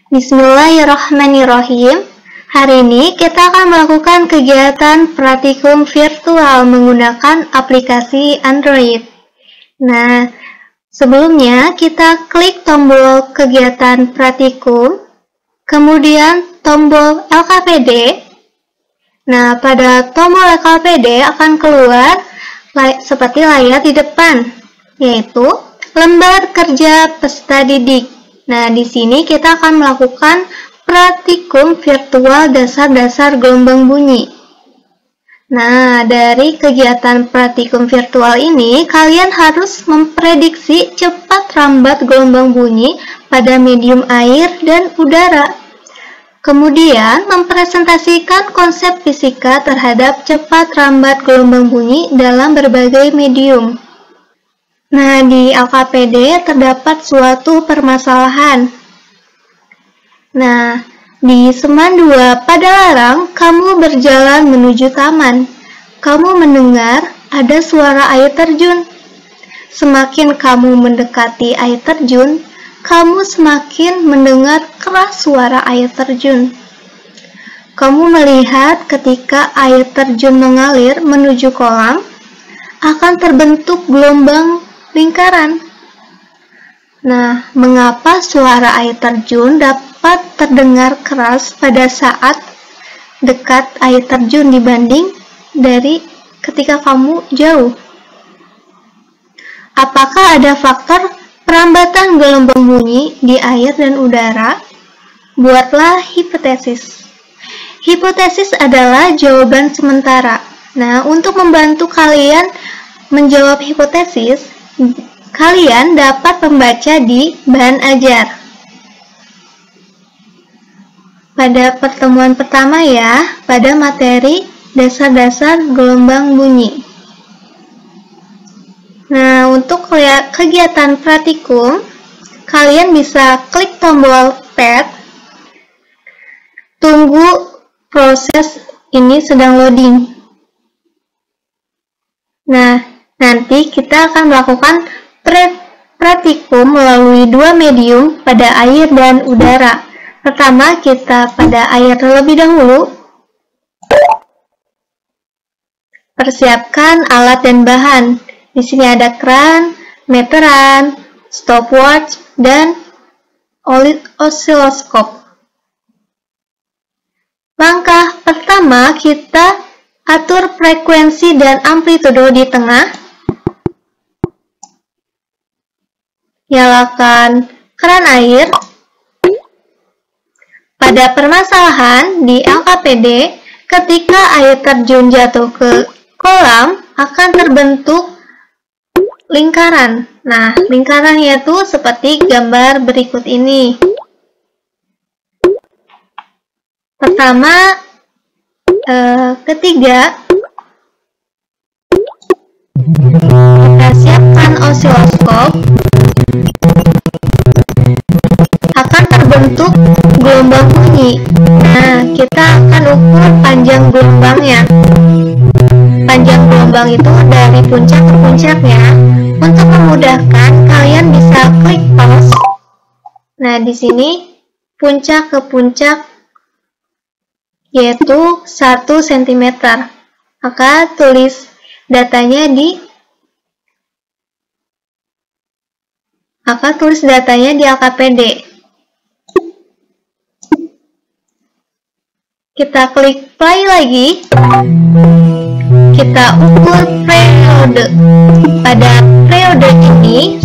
Bismillahirrahmanirrahim. Hari ini kita akan melakukan kegiatan praktikum virtual menggunakan aplikasi Android. Nah, sebelumnya kita klik tombol kegiatan praktikum, kemudian tombol LKPD. Nah, pada tombol LKPD akan keluar seperti layar di depan, yaitu lembar kerja peserta didik. Nah, di sini kita akan melakukan praktikum virtual dasar-dasar gelombang bunyi. Nah, dari kegiatan praktikum virtual ini, kalian harus memprediksi cepat rambat gelombang bunyi pada medium air dan udara. Kemudian, mempresentasikan konsep fisika terhadap cepat rambat gelombang bunyi dalam berbagai medium. Nah, di LKPD terdapat suatu permasalahan. Nah, di Seman 2 Padalarang, kamu berjalan menuju taman. Kamu mendengar ada suara air terjun. Semakin kamu mendekati air terjun, kamu semakin mendengar keras suara air terjun. Kamu melihat ketika air terjun mengalir menuju kolam, akan terbentuk gelombang lingkaran. Nah, mengapa suara air terjun dapat terdengar keras pada saat dekat air terjun dibanding dari ketika kamu jauh? Apakah ada faktor perambatan gelombang bunyi di air dan udara? Buatlah hipotesis. Hipotesis adalah jawaban sementara. Nah, untuk membantu kalian menjawab hipotesis, kalian dapat membaca di bahan ajar. Pada pertemuan pertama ya, pada materi dasar-dasar gelombang bunyi. Nah, untuk kegiatan praktikum, kalian bisa klik tombol pad. Tunggu proses ini sedang loading. Nah, nanti kita akan melakukan praktikum melalui dua medium pada air dan udara. Pertama, kita pada air terlebih dahulu. Persiapkan alat dan bahan. Di sini ada kran, meteran, stopwatch, dan osiloskop. Langkah pertama, kita atur frekuensi dan amplitudo di tengah. Nyalakan keran air. Pada permasalahan di LKPD, ketika air terjun jatuh ke kolam, akan terbentuk lingkaran. Nah, lingkarannya itu seperti gambar berikut ini. Pertama, ketiga, kita siapkan osiloskop. Akan terbentuk gelombang bunyi. Nah, kita akan ukur panjang gelombangnya. Panjang gelombang itu dari puncak ke puncaknya. Untuk memudahkan, kalian bisa klik pause. Nah, di sini puncak ke puncak yaitu 1 cm. Maka tulis datanya di LKPD. Kita klik play lagi. Kita ukur periode. Pada periode ini,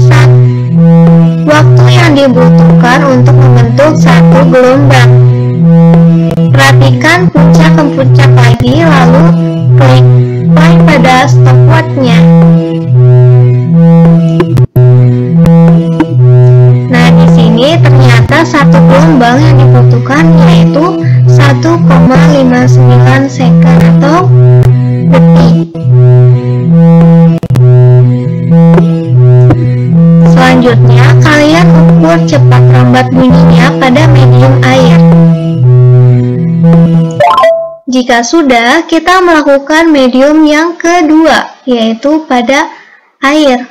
waktu yang dibutuhkan untuk membentuk satu gelombang. Perhatikan puncak ke puncak lagi, lalu klik play pada stopwatch-nya. Nah, di sini ternyata satu gelombang yang dibutuhkan yaitu 1,59 second atau detik. Selanjutnya, kalian ukur cepat rambat bunyinya pada medium air. Jika sudah, kita melakukan medium yang kedua, yaitu pada air.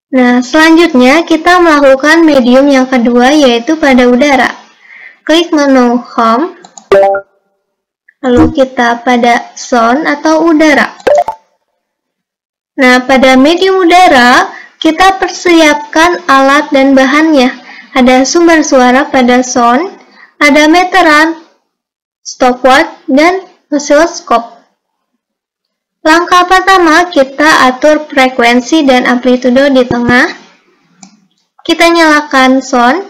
Nah, selanjutnya kita melakukan medium yang kedua, yaitu pada udara. Klik menu Home, lalu kita pada Sound atau udara. Nah, pada medium udara, kita persiapkan alat dan bahannya. Ada sumber suara pada sound, ada meteran, stopwatch, dan oscilloscope. Langkah pertama, kita atur frekuensi dan amplitudo di tengah. Kita nyalakan sound.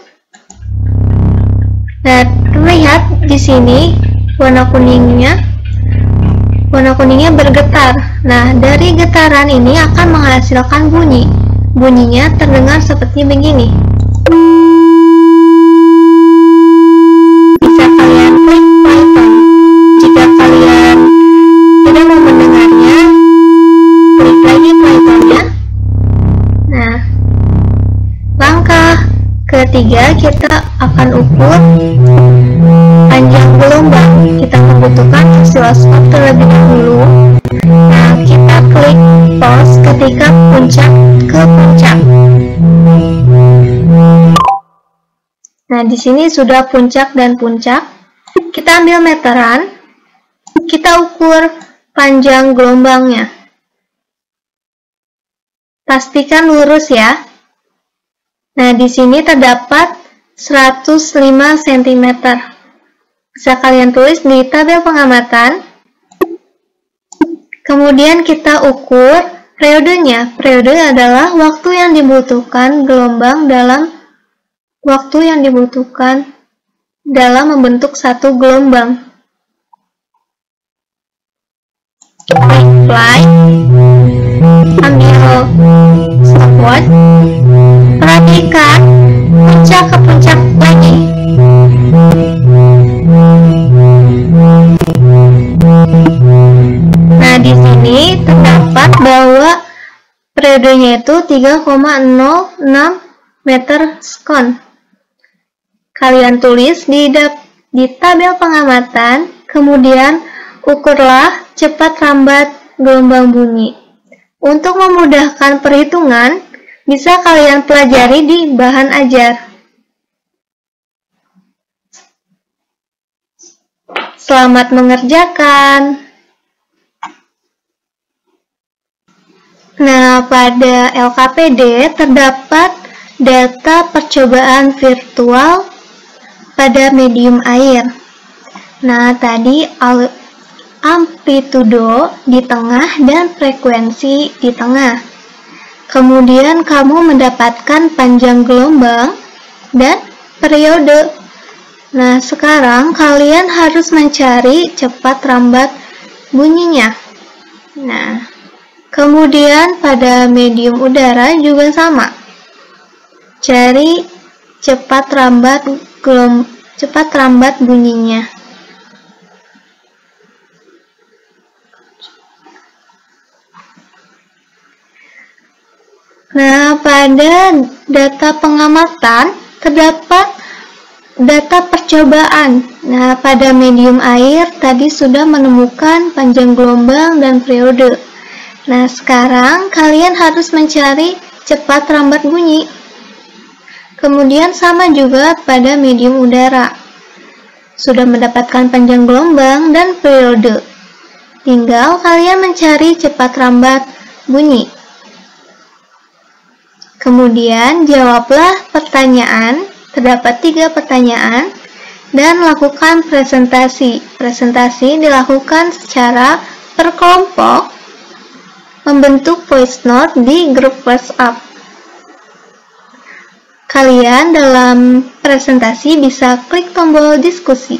Nah, terlihat di sini warna kuningnya bergetar. Nah, dari getaran ini akan menghasilkan bunyi. Bunyinya terdengar seperti begini. Bisa kalian klik play tone. Jika kalian tidak mau mendengarnya, klik lagi play tone-nya. Nah, langkah ketiga kita akan ukur panjang gelombang. Kita membutuhkan oscilloscope terlebih dahulu. Nah, kita klik pause ketika puncak ke puncak. Nah, di sini sudah puncak dan puncak. Kita ambil meteran, kita ukur panjang gelombangnya. Pastikan lurus ya. Nah, di sini terdapat 105 cm. Bisa kalian tulis di tabel pengamatan. Kemudian kita ukur periodenya. Periode adalah waktu yang dibutuhkan gelombang dalam membentuk satu gelombang. Klik play, ambil stopwatch, perhatikan puncak ke puncak lagi. Nah, di sini terdapat bahwa periodenya itu 3,06 meter sekon. Kalian tulis di tabel pengamatan, kemudian ukurlah cepat lambat gelombang bunyi. Untuk memudahkan perhitungan, bisa kalian pelajari di bahan ajar. Selamat mengerjakan. Nah, pada LKPD terdapat data percobaan virtual pada medium air. Nah, tadi amplitudo di tengah dan frekuensi di tengah. Kemudian kamu mendapatkan panjang gelombang dan periode. Nah, sekarang kalian harus mencari cepat lambat bunyinya. Nah, kemudian pada medium udara juga sama. Cari cepat lambat bunyinya. Nah, pada data pengamatan terdapat data percobaan. Nah, pada medium air tadi sudah menemukan panjang gelombang dan periode. Nah, sekarang kalian harus mencari cepat lambat bunyi. Kemudian sama juga pada medium udara. Sudah mendapatkan panjang gelombang dan periode. Tinggal kalian mencari cepat lambat bunyi. Kemudian jawablah pertanyaan, terdapat 3 pertanyaan, dan lakukan presentasi. Presentasi dilakukan secara per kelompok, membentuk voice note di grup WhatsApp. Kalian dalam presentasi bisa klik tombol diskusi.